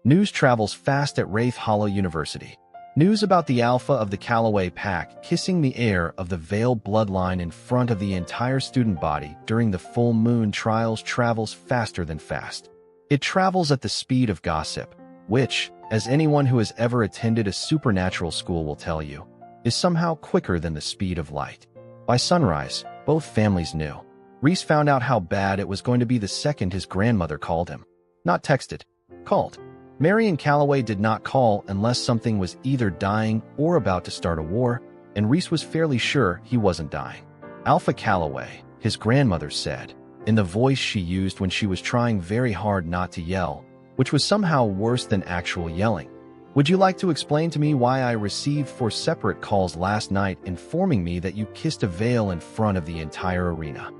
News travels fast at Wraith Hollow University. News about the Alpha of the Callaway Pack kissing the heir of the Vale bloodline in front of the entire student body during the full moon trials travels faster than fast. It travels at the speed of gossip, which, as anyone who has ever attended a supernatural school will tell you, is somehow quicker than the speed of light. By sunrise, both families knew. Reese found out how bad it was going to be the second his grandmother called him. Not texted, called. Marion Callaway did not call unless something was either dying or about to start a war, and Reese was fairly sure he wasn't dying. Alpha Callaway, his grandmother said, in the voice she used when she was trying very hard not to yell, which was somehow worse than actual yelling. Would you like to explain to me why I received 4 separate calls last night informing me that you kissed a veil in front of the entire arena?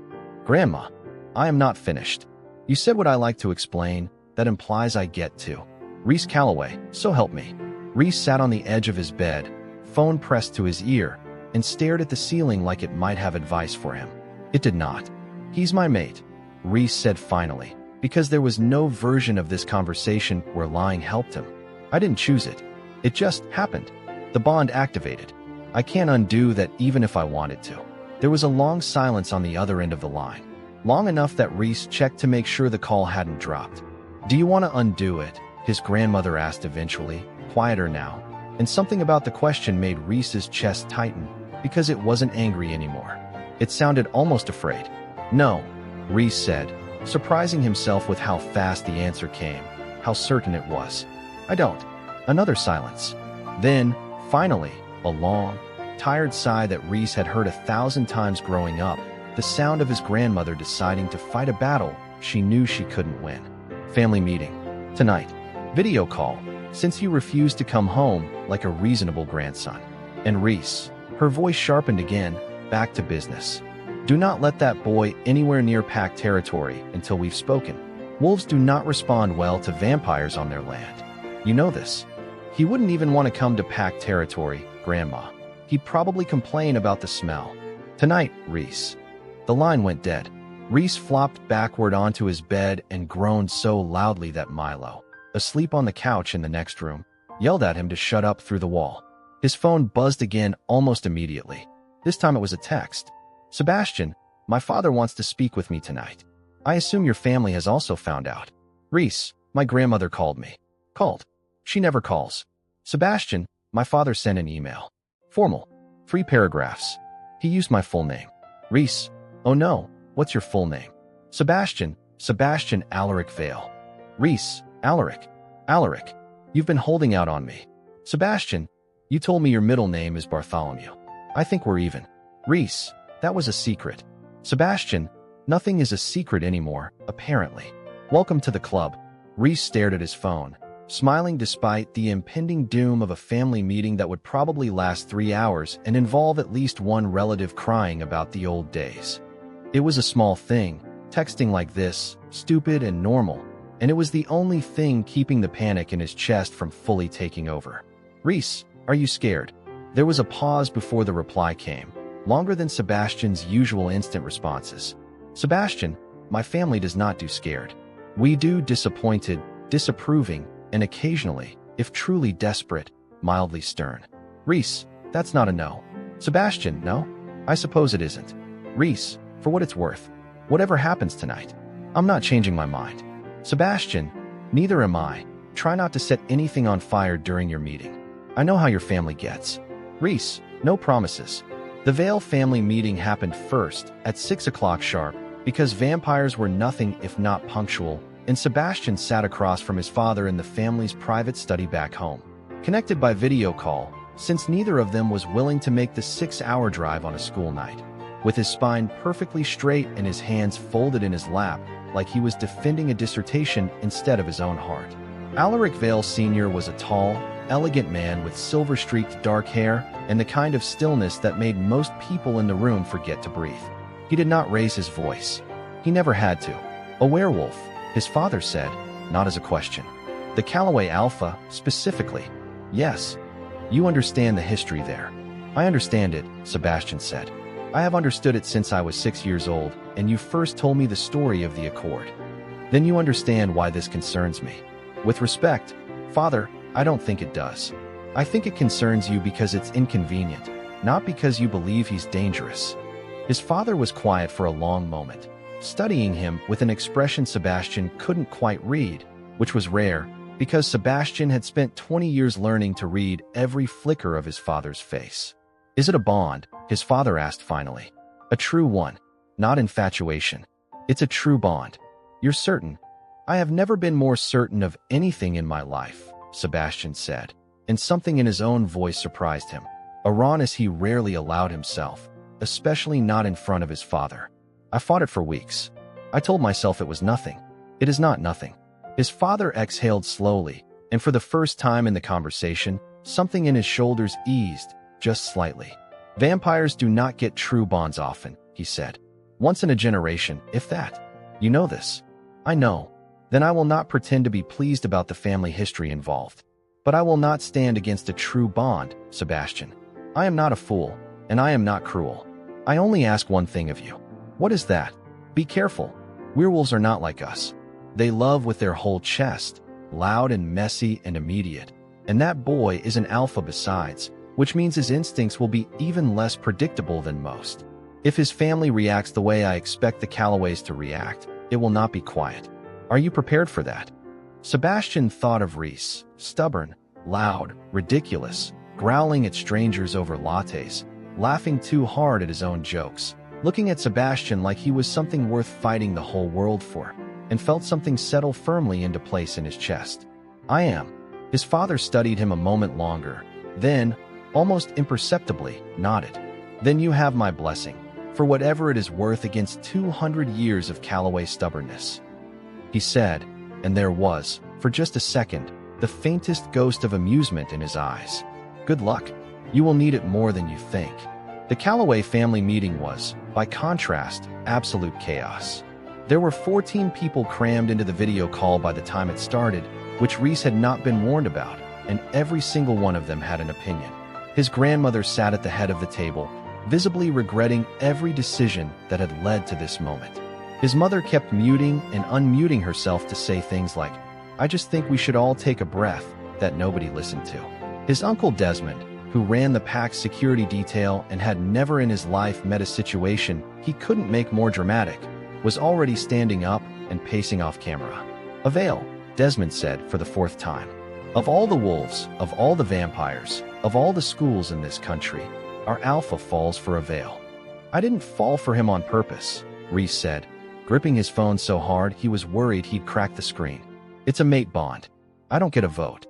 Grandma, I am not finished. You said what I like to explain, that implies I get to. Reese Callaway, so help me. Reese sat on the edge of his bed, phone pressed to his ear, and stared at the ceiling like it might have advice for him. It did not. He's my mate, Reese said finally, because there was no version of this conversation where lying helped him. I didn't choose it. It just happened. The bond activated. I can't undo that even if I wanted to. There was a long silence on the other end of the line. Long enough that Reese checked to make sure the call hadn't dropped. Do you want to undo it? His grandmother asked eventually, quieter now, and something about the question made Reese's chest tighten because it wasn't angry anymore. It sounded almost afraid. No, Reese said, surprising himself with how fast the answer came, how certain it was. I don't. Another silence. Then, finally, a long, tired sigh that Reese had heard 1,000 times growing up, the sound of his grandmother deciding to fight a battle she knew she couldn't win. Family meeting. Tonight. Video call, since you refused to come home like a reasonable grandson. And Reese, her voice sharpened again, back to business. Do not let that boy anywhere near pack territory until we've spoken. Wolves do not respond well to vampires on their land. You know this. He wouldn't even want to come to pack territory, Grandma. He'd probably complain about the smell. Tonight, Reese. The line went dead. Reese flopped backward onto his bed and groaned so loudly that Milo, asleep on the couch in the next room, yelled at him to shut up through the wall. His phone buzzed again almost immediately. This time it was a text. Sebastian, my father wants to speak with me tonight. I assume your family has also found out. Reese, my grandmother called me. Called. She never calls. Sebastian, my father sent an email. Formal. 3 paragraphs. He used my full name. Reese, oh no, what's your full name? Sebastian Alaric Vale. Reese, Alaric, you've been holding out on me. Sebastian, you told me your middle name is Bartholomew. I think we're even. Reese, that was a secret. Sebastian, nothing is a secret anymore, apparently. Welcome to the club. Reese stared at his phone, smiling despite the impending doom of a family meeting that would probably last 3 hours and involve at least one relative crying about the old days. It was a small thing, texting like this, stupid and normal, and it was the only thing keeping the panic in his chest from fully taking over. Reese, are you scared? There was a pause before the reply came, longer than Sebastian's usual instant responses. Sebastian, my family does not do scared. We do disappointed, disapproving, and occasionally, if truly desperate, mildly stern. Reese, that's not a no. Sebastian, no? I suppose it isn't. Reese, for what it's worth, whatever happens tonight, I'm not changing my mind. Sebastian, neither am I. Try not to set anything on fire during your meeting. I know how your family gets. Reese, no promises. The Vale family meeting happened first, at 6 o'clock sharp, because vampires were nothing if not punctual, and Sebastian sat across from his father in the family's private study back home, connected by video call, since neither of them was willing to make the 6-hour drive on a school night. With his spine perfectly straight and his hands folded in his lap, like he was defending a dissertation instead of his own heart. Alaric Vale Sr. was a tall, elegant man with silver-streaked dark hair and the kind of stillness that made most people in the room forget to breathe. He did not raise his voice. He never had to. A werewolf, his father said, not as a question. The Callaway Alpha, specifically. Yes. You understand the history there. I understand it, Sebastian said. I have understood it since I was 6 years old, and you first told me the story of the Accord. Then you understand why this concerns me. With respect, Father, I don't think it does. I think it concerns you because it's inconvenient, not because you believe he's dangerous. His father was quiet for a long moment, studying him with an expression Sebastian couldn't quite read, which was rare, because Sebastian had spent 20 years learning to read every flicker of his father's face. Is it a bond? His father asked finally. A true one, not infatuation. It's a true bond. You're certain? I have never been more certain of anything in my life, Sebastian said, and something in his own voice surprised him. A rawness he rarely allowed himself, especially not in front of his father. I fought it for weeks. I told myself it was nothing. It is not nothing. His father exhaled slowly, and for the first time in the conversation, something in his shoulders eased, just slightly. Vampires do not get true bonds often, he said. Once in a generation, if that. You know this. I know. Then I will not pretend to be pleased about the family history involved. But I will not stand against a true bond, Sebastian. I am not a fool, and I am not cruel. I only ask one thing of you. What is that? Be careful. Werewolves are not like us. They love with their whole chest, loud and messy and immediate. And that boy is an alpha besides, which means his instincts will be even less predictable than most. If his family reacts the way I expect the Callaways to react, it will not be quiet. Are you prepared for that? Sebastian thought of Reese, stubborn, loud, ridiculous, growling at strangers over lattes, laughing too hard at his own jokes, looking at Sebastian like he was something worth fighting the whole world for, and felt something settle firmly into place in his chest. I am. His father studied him a moment longer, then, almost imperceptibly, nodded. Then you have my blessing, for whatever it is worth against 200 years of Callaway stubbornness. He said, and there was, for just a second, the faintest ghost of amusement in his eyes. Good luck. You will need it more than you think. The Callaway family meeting was, by contrast, absolute chaos. There were 14 people crammed into the video call by the time it started, which Reese had not been warned about, and every single one of them had an opinion. His grandmother sat at the head of the table, visibly regretting every decision that had led to this moment. His mother kept muting and unmuting herself to say things like, I just think we should all take a breath, that nobody listened to. His uncle Desmond, who ran the pack's security detail and had never in his life met a situation he couldn't make more dramatic, was already standing up and pacing off camera. A veil, Desmond said for the fourth time. Of all the wolves, of all the vampires, of all the schools in this country, our alpha falls for a veil. I didn't fall for him on purpose, Reese said, gripping his phone so hard he was worried he'd crack the screen. It's a mate bond. I don't get a vote.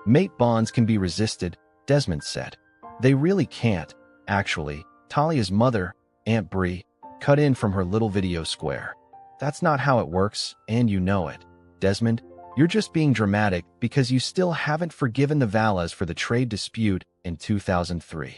Mate bonds can be resisted, Desmond said. They really can't, actually. Talia's mother, Aunt Bree, cut in from her little video square. That's not how it works, and you know it. Desmond, you're just being dramatic because you still haven't forgiven the Valas for the trade dispute in 2003.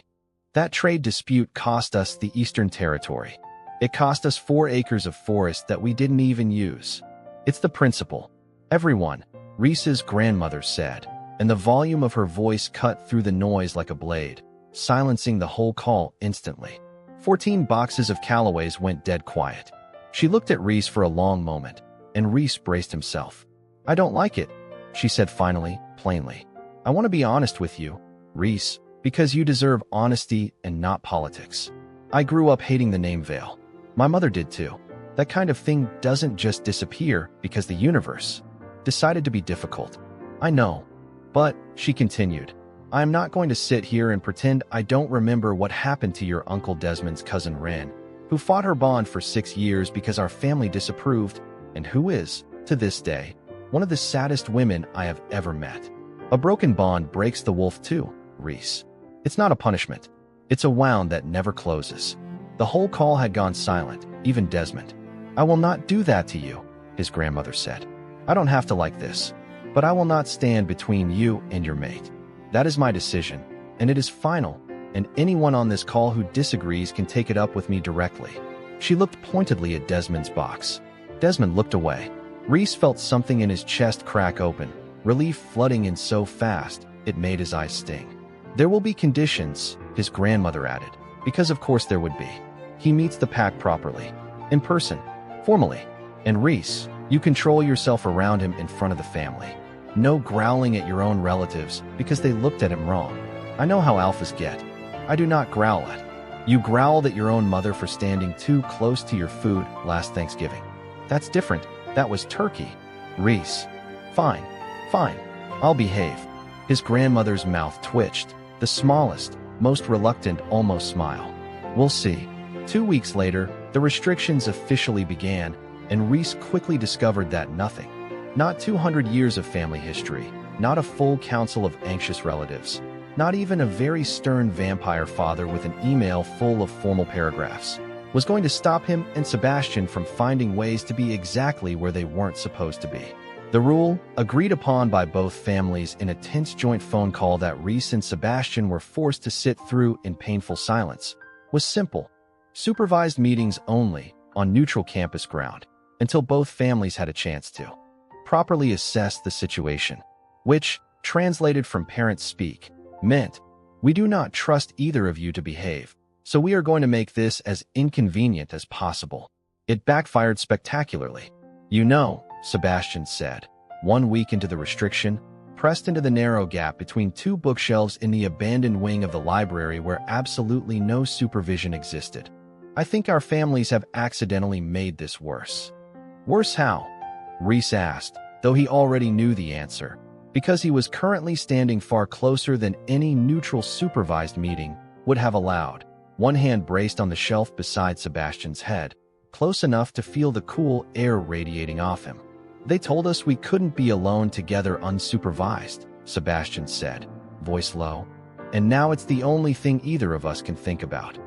That trade dispute cost us the Eastern Territory. It cost us 4 acres of forest that we didn't even use. It's the principle. Everyone, Reese's grandmother said, and the volume of her voice cut through the noise like a blade, silencing the whole call instantly. 14 boxes of Callaways went dead quiet. She looked at Reese for a long moment, and Reese braced himself. I don't like it, she said finally, plainly. I want to be honest with you, Reese, because you deserve honesty and not politics. I grew up hating the name Vale. My mother did too. That kind of thing doesn't just disappear because the universe decided to be difficult. I know. But, she continued, I am not going to sit here and pretend I don't remember what happened to your Uncle Desmond's cousin Ren, who fought her bond for 6 years because our family disapproved, and who is, to this day, one of the saddest women I have ever met. A broken bond breaks the wolf too, Reese. It's not a punishment. It's a wound that never closes. The whole call had gone silent, even Desmond. I will not do that to you, his grandmother said. I don't have to like this, but I will not stand between you and your mate. That is my decision, and it is final, and anyone on this call who disagrees can take it up with me directly. She looked pointedly at Desmond's box. Desmond looked away. Reese felt something in his chest crack open, relief flooding in so fast it made his eyes sting. There will be conditions, his grandmother added, because of course there would be. He meets the pack properly, in person, formally, and Reese, you control yourself around him in front of the family. No growling at your own relatives because they looked at him wrong. I know how alphas get. I do not growl at. You growled at your own mother for standing too close to your food last Thanksgiving. That's different. That was turkey. Reese. Fine. Fine. I'll behave. His grandmother's mouth twitched, the smallest, most reluctant almost smile. We'll see. 2 weeks later, the restrictions officially began, and Reese quickly discovered that nothing. Not 200 years of family history, not a full council of anxious relatives, not even a very stern vampire father with an email full of formal paragraphs, was going to stop him and Sebastian from finding ways to be exactly where they weren't supposed to be. The rule, agreed upon by both families in a tense joint phone call that Reese and Sebastian were forced to sit through in painful silence, was simple. Supervised meetings only, on neutral campus ground, until both families had a chance to properly assess the situation, which, translated from parents speak, meant, we do not trust either of you to behave, so we are going to make this as inconvenient as possible. It backfired spectacularly. You know, Sebastian said, 1 week into the restriction, pressed into the narrow gap between 2 bookshelves in the abandoned wing of the library where absolutely no supervision existed. I think our families have accidentally made this worse. Worse how? Reese asked, though he already knew the answer, because he was currently standing far closer than any neutral supervised meeting would have allowed, one hand braced on the shelf beside Sebastian's head, close enough to feel the cool air radiating off him. They told us we couldn't be alone together unsupervised, Sebastian said, voice low. And now it's the only thing either of us can think about.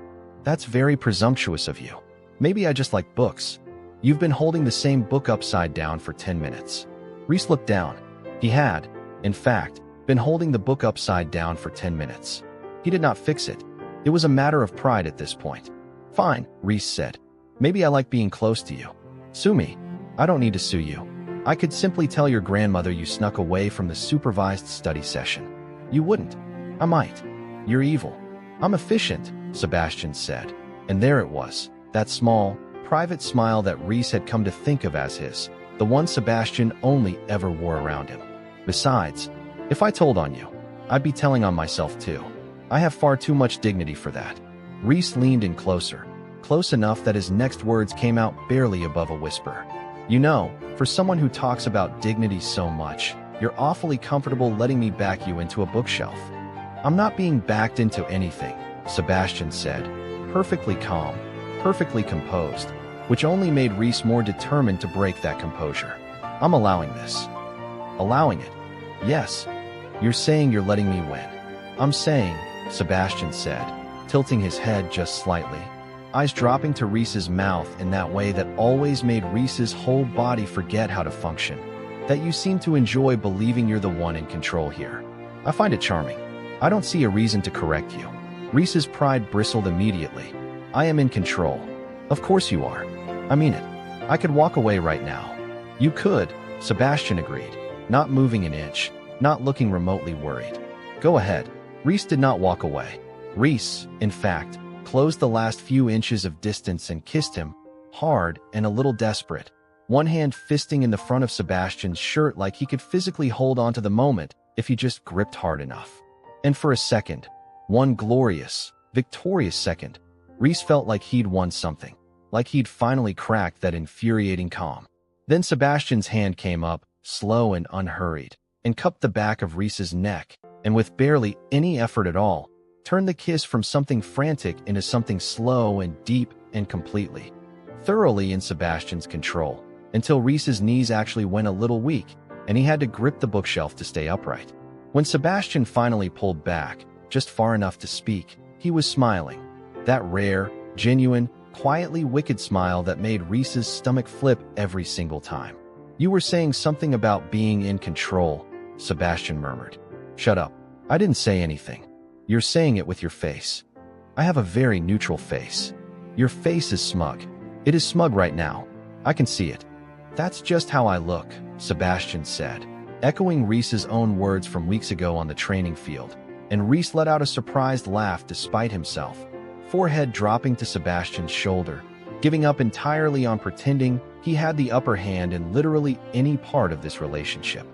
That's very presumptuous of you. Maybe I just like books. You've been holding the same book upside down for 10 minutes. Reese looked down. He had, in fact, been holding the book upside down for 10 minutes. He did not fix it. It was a matter of pride at this point. Fine, Reese said. Maybe I like being close to you. Sue me. I don't need to sue you. I could simply tell your grandmother you snuck away from the supervised study session. You wouldn't. I might. You're evil. I'm efficient, Sebastian said. And there it was, that small, private smile that Reese had come to think of as his, the one Sebastian only ever wore around him. Besides, if I told on you, I'd be telling on myself too. I have far too much dignity for that. Reese leaned in closer, close enough that his next words came out barely above a whisper. You know, for someone who talks about dignity so much, you're awfully comfortable letting me back you into a bookshelf. I'm not being backed into anything, Sebastian said, perfectly calm, perfectly composed, which only made Reese more determined to break that composure. I'm allowing this. Allowing it. Yes. You're saying you're letting me win. I'm saying, Sebastian said, tilting his head just slightly, eyes dropping to Reese's mouth in that way that always made Reese's whole body forget how to function, that you seem to enjoy believing you're the one in control here. I find it charming. I don't see a reason to correct you. Reese's pride bristled immediately. I am in control. Of course you are. I mean it. I could walk away right now. You could, Sebastian agreed, not moving an inch, not looking remotely worried. Go ahead. Reese did not walk away. Reese, in fact, closed the last few inches of distance and kissed him, hard and a little desperate, one hand fisting in the front of Sebastian's shirt like he could physically hold on to the moment if he just gripped hard enough. And for a second, one glorious, victorious second, Reese felt like he'd won something, like he'd finally cracked that infuriating calm. Then Sebastian's hand came up, slow and unhurried, and cupped the back of Reese's neck, and with barely any effort at all, turned the kiss from something frantic into something slow and deep and completely, thoroughly in Sebastian's control, until Reese's knees actually went a little weak, and he had to grip the bookshelf to stay upright. When Sebastian finally pulled back, just far enough to speak, he was smiling. That rare, genuine, quietly wicked smile that made Reese's stomach flip every single time. You were saying something about being in control, Sebastian murmured. Shut up. I didn't say anything. You're saying it with your face. I have a very neutral face. Your face is smug. It is smug right now. I can see it. That's just how I look, Sebastian said, echoing Reese's own words from weeks ago on the training field, and Reese let out a surprised laugh despite himself, forehead dropping to Sebastian's shoulder, giving up entirely on pretending he had the upper hand in literally any part of this relationship.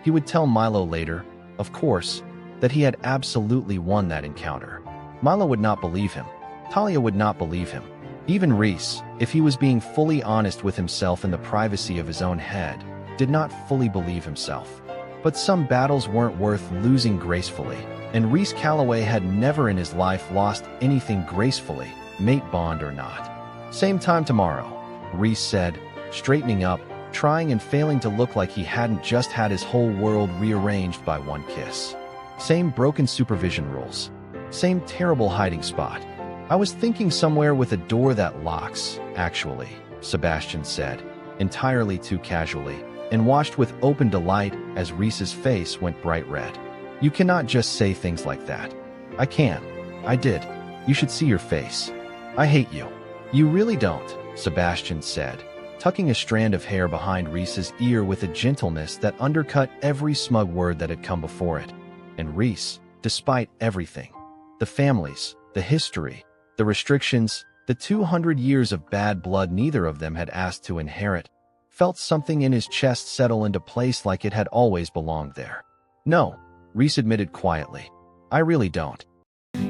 He would tell Milo later, of course, that he had absolutely won that encounter. Milo would not believe him. Talia would not believe him. Even Reese, if he was being fully honest with himself in the privacy of his own head, did not fully believe himself. But some battles weren't worth losing gracefully, and Reese Calloway had never in his life lost anything gracefully, mate bond or not. Same time tomorrow, Reese said, straightening up, trying and failing to look like he hadn't just had his whole world rearranged by one kiss. Same broken supervision rules. Same terrible hiding spot. I was thinking somewhere with a door that locks, actually, Sebastian said, entirely too casually, and watched with open delight as Reese's face went bright red. You cannot just say things like that. I can. I did. You should see your face. I hate you. You really don't, Sebastian said, tucking a strand of hair behind Reese's ear with a gentleness that undercut every smug word that had come before it. And Reese, despite everything, the families, the history, the restrictions, the 200 years of bad blood neither of them had asked to inherit, felt something in his chest settle into place like it had always belonged there. No, Reese admitted quietly. I really don't.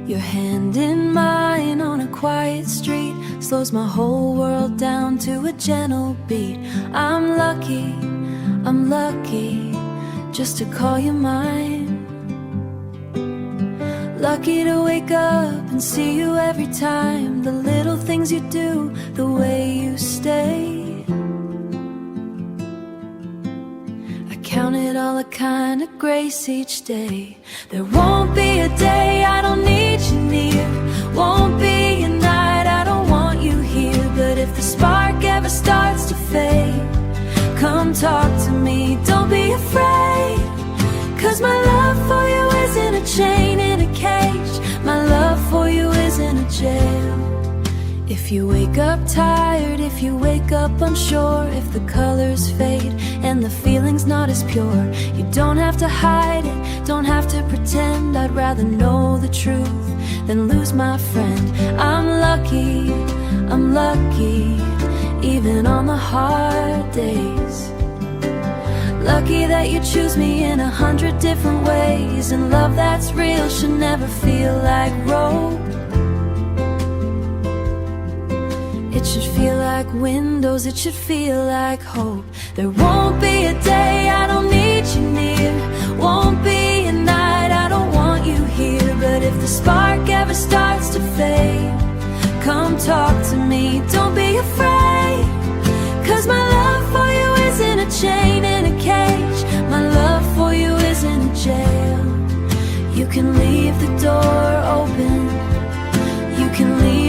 Your hand in mine on a quiet street slows my whole world down to a gentle beat. I'm lucky just to call you mine. Lucky to wake up and see you every time. The little things you do, the way you stay. I count it all a kind of grace each day. There won't be a day I don't need you near. Won't be a night I don't want you here. But if the spark ever starts to fade, come talk to me, don't be afraid. 'Cause my love for you isn't a chain in a cage. My love for you isn't a jail. If you wake up tired, if you wake up unsure, if the colors fade and the feeling's not as pure, you don't have to hide it, don't have to pretend. I'd rather know the truth than lose my friend. I'm lucky, even on the hard days. Lucky that you choose me in 100 different ways. And love that's real should never feel like rope. It should feel like windows, it should feel like hope. There won't be a day I don't need you near. Won't be a night I don't want you here. But if the spark ever starts to fade, come talk to me, don't be afraid. 'Cause my love for you isn't a chain in a cage. My love for you isn't a jail. You can leave the door open. You can leave